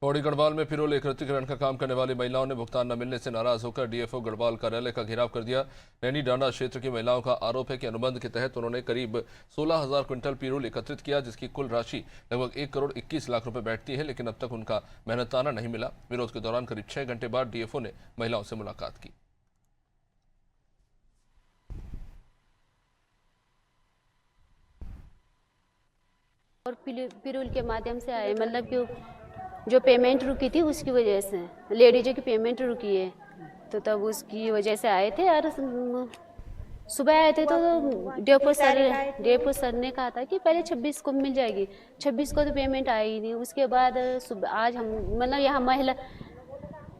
पौड़ी गढ़वाल में पिरोल एकत्रीकरण का काम करने वाली महिलाओं ने भुगतान न मिलने से नाराज होकर डीएफओ गढ़वाल कार्यालय का घेराव कर दिया। नैनी डांडा क्षेत्र की महिलाओं का आरोप है कि अनुबंध के तहत उन्होंने करीब 16,000 क्विंटल पिरोल एकत्रित किया, जिसकी कुल राशि लगभग 1 करोड़ 21 लाख रुपए बैठती है, लेकिन अब तक उनका मेहनताना नहीं मिला। विरोध के दौरान करीब 6 घंटे बाद डीएफओ ने महिलाओं से मुलाकात की। और पिरूल के माध्यम से आए, मतलब कि जो पेमेंट रुकी थी उसकी वजह से, लेडीजों की पेमेंट रुकी है, तो तब उसकी वजह से आए थे। और सुबह आए थे तो डेपो सर ने कहा था कि पहले 26 को मिल जाएगी। 26 को तो पेमेंट आई ही नहीं। उसके बाद सुबह आज हम, मतलब यहाँ महिला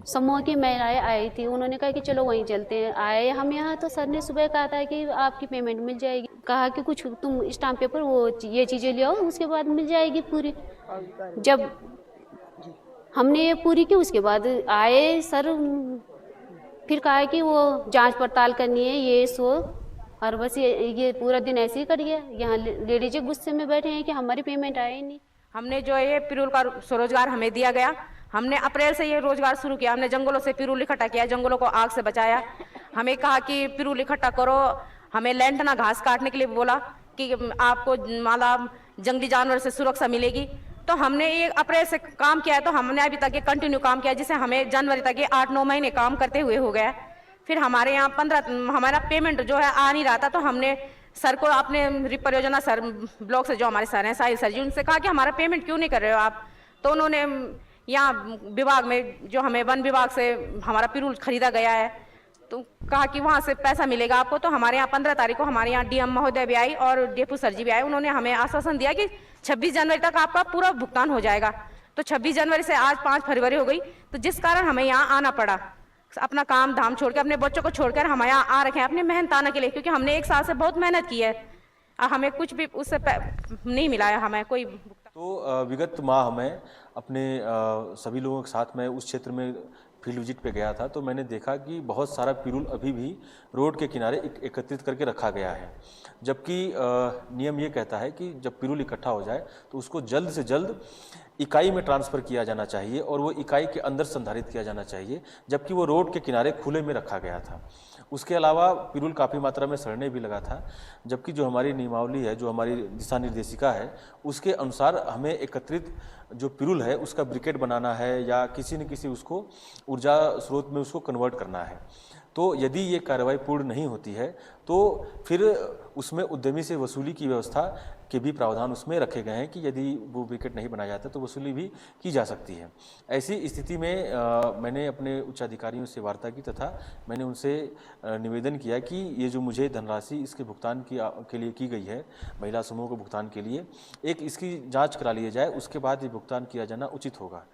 समूह की महिलाएं आई थी, उन्होंने कहा कि चलो वहीं चलते हैं। आए हम यहाँ तो सर ने सुबह कहा था कि आपकी पेमेंट मिल जाएगी। कहा कि कुछ तुम स्टाम्प पेपर वो ये चीज़ें ले आओ, उसके बाद मिल जाएगी पूरी। जब हमने ये पूरी की उसके बाद आए सर, फिर कहा कि वो जांच पड़ताल करनी है ये सो, और बस ये पूरा दिन ऐसे ही कट गया। यहाँ लेडीज गुस्से में बैठे हैं कि हमारी पेमेंट आई नहीं। हमने जो ये पिरूल का स्वरोजगार हमें दिया गया, हमने अप्रैल से ये रोजगार शुरू किया। हमने जंगलों से पिरूल इकट्ठा किया, जंगलों को आग से बचाया। हमें कहा कि पिरूल इकट्ठा करो, हमें लैंटना घास काटने के लिए बोला कि आपको माला जंगली जानवर से सुरक्षा मिलेगी। तो हमने ये अप्रैल से काम किया है, तो हमने अभी तक ये कंटिन्यू काम किया, जिसे हमें जनवरी तक ये 8-9 महीने काम करते हुए हो गया। फिर हमारे यहाँ 15 हमारा पेमेंट जो है आ नहीं रहा था, तो हमने सर को, अपने परियोजना सर ब्लॉक से जो हमारे सर हैं साहिल सर जी, उनसे कहा कि हमारा पेमेंट क्यों नहीं कर रहे हो आप। तो उन्होंने यहाँ विभाग में जो हमें वन विभाग से हमारा पिरूल खरीदा गया है, तो कहा कि वहाँ से पैसा मिलेगा आपको। तो हमारे यहाँ 15 तारीख को हमारे यहाँ डीएम महोदय भी आई और डेपू सर जी भी आए। उन्होंने हमें आश्वासन दिया कि 26 जनवरी तक आपका पूरा भुगतान हो जाएगा। तो 26 जनवरी से आज 5 फरवरी हो गई, तो जिस कारण हमें यहाँ आना पड़ा, अपना काम धाम छोड़ के, अपने बच्चों को छोड़कर हम यहाँ आ रखे हैं अपने मेहनताना के लिए, क्योंकि हमने 1 साल से बहुत मेहनत की है। हमें कुछ भी उससे नहीं मिला है, हमें कोई। तो विगत माह हमें अपने सभी लोगों के साथ में उस क्षेत्र में फील्ड विजिट पे गया था, तो मैंने देखा कि बहुत सारा पिरूल अभी भी रोड के किनारे एकत्रित करके रखा गया है। जबकि नियम ये कहता है कि जब पिरूल इकट्ठा हो जाए तो उसको जल्द से जल्द इकाई में ट्रांसफ़र किया जाना चाहिए और वो इकाई के अंदर संधारित किया जाना चाहिए, जबकि वो रोड के किनारे खुले में रखा गया था। उसके अलावा पिरूल काफ़ी मात्रा में सड़ने भी लगा था, जबकि जो हमारी नियमावली है, जो हमारी दिशा निर्देशिका है, उसके अनुसार हमें एकत्रित जो पिरूल है उसका ब्रिकेट बनाना है या किसी न किसी उसको ऊर्जा स्रोत में उसको कन्वर्ट करना है। तो यदि ये कार्रवाई पूर्ण नहीं होती है तो फिर उसमें उद्यमी से वसूली की व्यवस्था के भी प्रावधान उसमें रखे गए हैं कि यदि वो विकेट नहीं बनाया जाता तो वसूली भी की जा सकती है। ऐसी स्थिति में मैंने अपने उच्च अधिकारियों से वार्ता की तथा मैंने उनसे निवेदन किया कि ये जो मुझे धनराशि इसके भुगतान के लिए की गई है, महिला समूह को भुगतान के लिए, एक इसकी जाँच करा लिया जाए, उसके बाद ये भुगतान किया जाना उचित होगा।